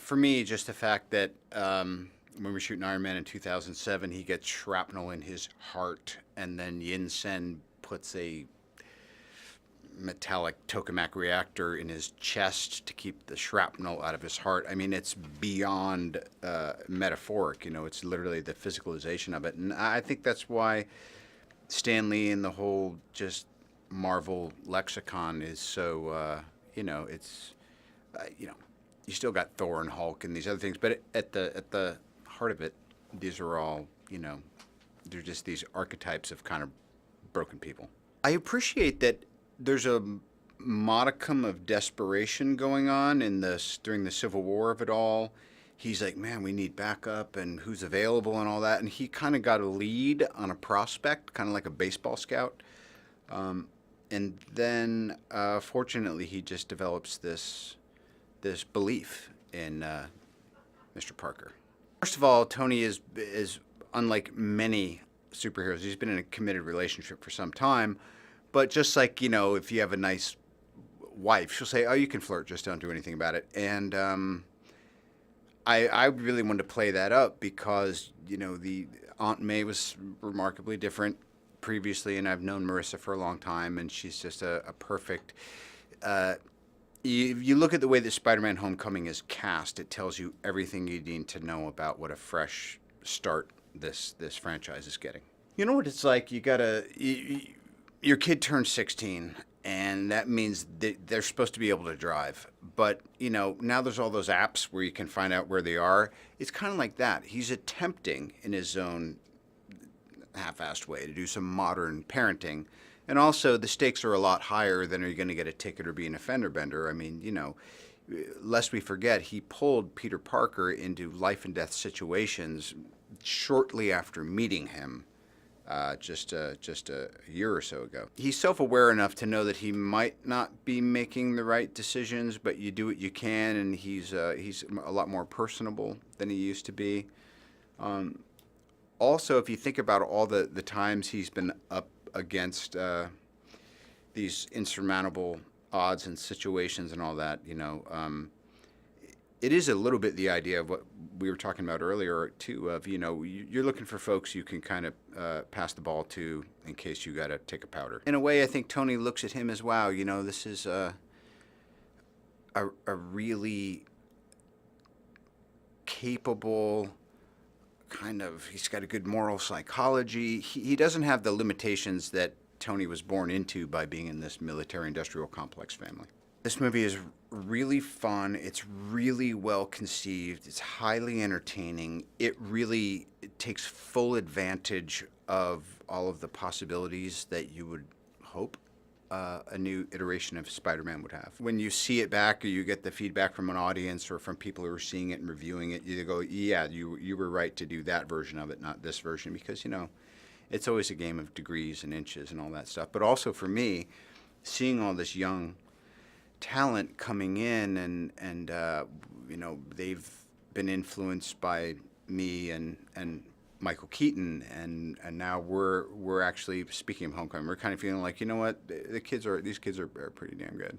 For me, just the fact that when we were shooting Iron Man in 2007, he gets shrapnel in his heart, and then Yin Sen puts a metallic tokamak reactor in his chest to keep the shrapnel out of his heart. I mean, it's beyond metaphoric. You know, it's literally the physicalization of it, and I think that's why Stan Lee and the whole just Marvel lexicon is so. It's you know, you still got Thor and Hulk and these other things, but at the heart of it, these are all they're just these archetypes of kind of broken people. I appreciate that there's a modicum of desperation going on in this during the Civil War of it all. He's like, man, we need backup and who's available and all that, and he kind of got a lead on a prospect, kind of like a baseball scout. And then, fortunately, he just develops this belief in Mr. Parker. First of all, Tony is unlike many superheroes. He's been in a committed relationship for some time, but just like if you have a nice wife, she'll say, "Oh, you can flirt, just don't do anything about it." And I really wanted to play that up because the Aunt May was remarkably different previously, and I've known Marissa for a long time, and she's just a perfect. You look at the way that Spider-Man: Homecoming is cast; it tells you everything you need to know about what a fresh start this franchise is getting. You know what it's like? Your kid turns 16, and that means they're supposed to be able to drive. But now there's all those apps where you can find out where they are. It's kind of like that. He's attempting in his own half-assed way to do some modern parenting. And also, the stakes are a lot higher than are you going to get a ticket or be an offender bender. I mean, lest we forget, he pulled Peter Parker into life and death situations shortly after meeting him, just a year or so ago. He's self-aware enough to know that he might not be making the right decisions, but you do what you can, and he's a lot more personable than he used to be. Also, if you think about all the times he's been up against these insurmountable odds and situations and all that, it is a little bit the idea of what we were talking about earlier too. Of you're looking for folks you can kind of pass the ball to in case you got to take a powder. In a way, I think Tony looks at him as, wow, this is a really capable he's got a good moral psychology. He doesn't have the limitations that Tony was born into by being in this military-industrial complex family. This movie is really fun. It's really well conceived. It's highly entertaining. It really takes full advantage of all of the possibilities that you would hope a new iteration of Spider-Man would have. When you see it back, or you get the feedback from an audience or from people who are seeing it and reviewing it, you go, yeah, you were right to do that version of it, not this version, because it's always a game of degrees and inches and all that stuff. But also for me, seeing all this young talent coming in, and they've been influenced by me and Michael Keaton, and now we're actually, speaking of Homecoming, we're kind of feeling like, these kids are pretty damn good.